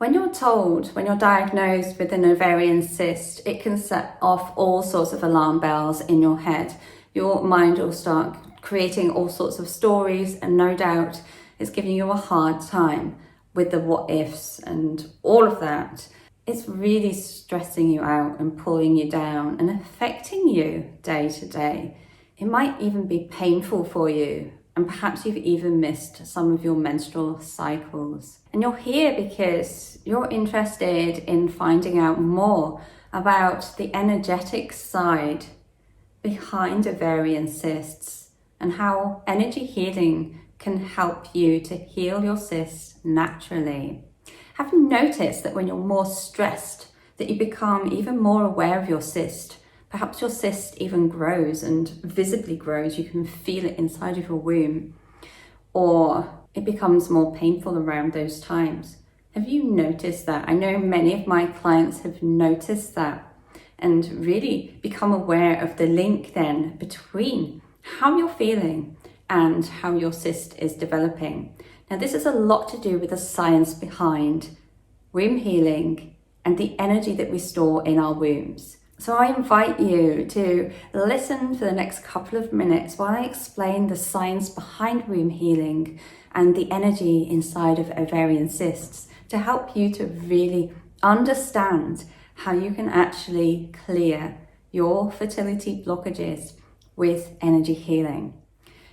When you're diagnosed with an ovarian cyst, it can set off all sorts of alarm bells in your head. Your mind will start creating all sorts of stories, and no doubt it's giving you a hard time with the what ifs and all of that. It's really stressing you out and pulling you down and affecting you day to day. It might even be painful for you, and perhaps you've even missed some of your menstrual cycles. And you're here because you're interested in finding out more about the energetic side behind ovarian cysts and how energy healing can help you to heal your cysts naturally. Have you noticed that when you're more stressed, that you become even more aware of your cyst? Perhaps your cyst even grows and visibly grows. You can feel it inside of your womb, or it becomes more painful around those times. Have you noticed that? I know many of my clients have noticed that and really become aware of the link then between how you're feeling and how your cyst is developing. Now, this has a lot to do with the science behind womb healing and the energy that we store in our wombs. So I invite you to listen for the next couple of minutes while I explain the science behind womb healing and the energy inside of ovarian cysts to help you to really understand how you can actually clear your fertility blockages with energy healing.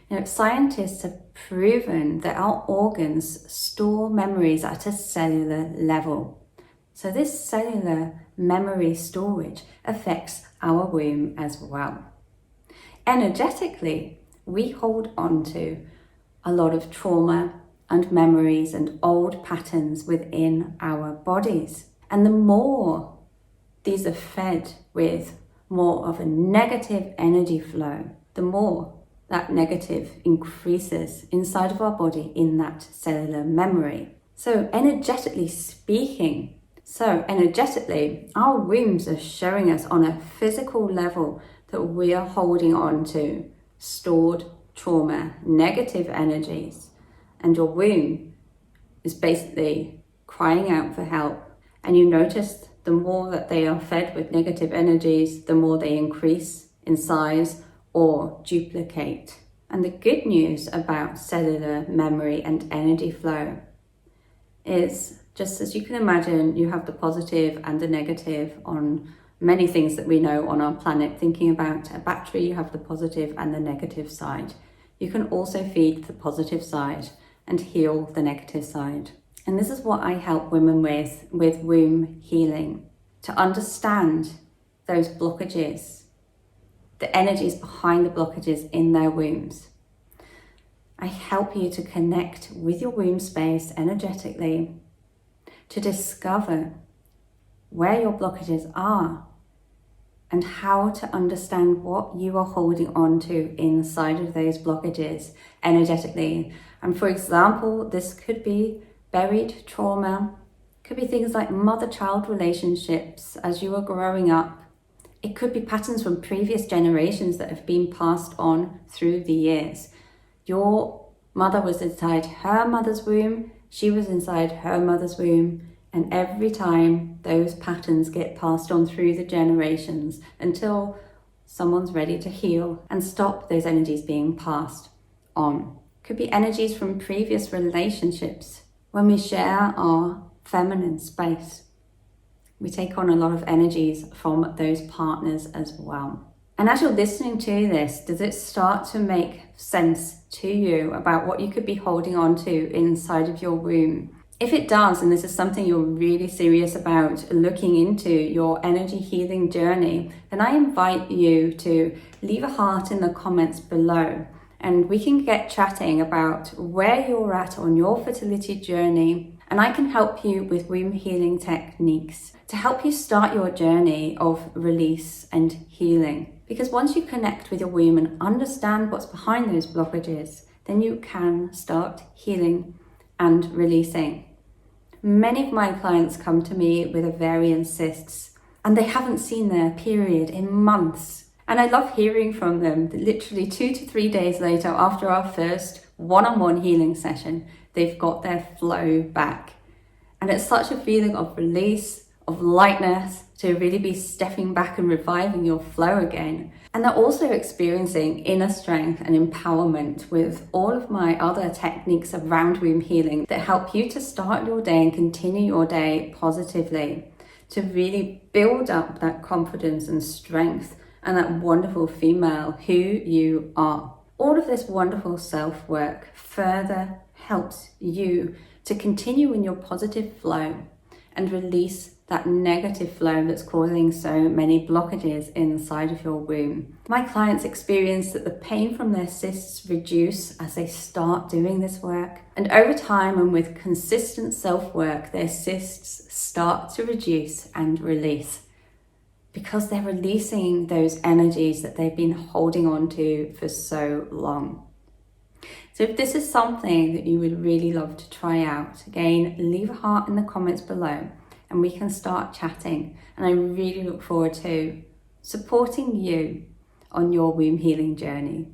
You know, scientists have proven that our organs store memories at a cellular level. So this cellular memory storage affects our womb as well. Energetically, we hold on to a lot of trauma and memories and old patterns within our bodies. And the more these are fed with more of a negative energy flow, the more that negative increases inside of our body in that cellular memory. So energetically, our wombs are showing us on a physical level that we are holding on to stored trauma, negative energies, and your womb is basically crying out for help. And you notice the more that they are fed with negative energies, the more they increase in size or duplicate. And the good news about cellular memory and energy flow is, just as you can imagine, you have the positive and the negative on many things that we know on our planet. Thinking about a battery, you have the positive and the negative side. You can also feed the positive side and heal the negative side. And this is what I help women with womb healing, to understand those blockages, the energies behind the blockages in their wombs. I help you to connect with your womb space energetically, to discover where your blockages are and how to understand what you are holding on to inside of those blockages energetically. And for example, this could be buried trauma, could be things like mother-child relationships as you are growing up. It could be patterns from previous generations that have been passed on through the years. Your mother was inside her mother's womb, she was inside her mother's womb, and every time those patterns get passed on through the generations until someone's ready to heal and stop those energies being passed on. Could be energies from previous relationships. When we share our feminine space, we take on a lot of energies from those partners as well. And as you're listening to this, does it start to make sense to you about what you could be holding on to inside of your womb? If it does, and this is something you're really serious about looking into your energy healing journey, then I invite you to leave a heart in the comments below, and we can get chatting about where you're at on your fertility journey, and I can help you with womb healing techniques to help you start your journey of release and healing. Because once you connect with your womb and understand what's behind those blockages, then you can start healing and releasing. Many of my clients come to me with ovarian cysts and they haven't seen their period in months. And I love hearing from them that literally 2 to 3 days later, after our first one-on-one healing session, they've got their flow back. And it's such a feeling of release, of lightness, to really be stepping back and reviving your flow again. And they're also experiencing inner strength and empowerment with all of my other techniques around womb healing that help you to start your day and continue your day positively, to really build up that confidence and strength and that wonderful female who you are. All of this wonderful self-work further helps you to continue in your positive flow and release that negative flow that's causing so many blockages inside of your womb. My clients experience that the pain from their cysts reduce as they start doing this work. And over time and with consistent self-work, their cysts start to reduce and release because they're releasing those energies that they've been holding on to for so long. So if this is something that you would really love to try out, again, leave a heart in the comments below and we can start chatting. And I really look forward to supporting you on your womb healing journey.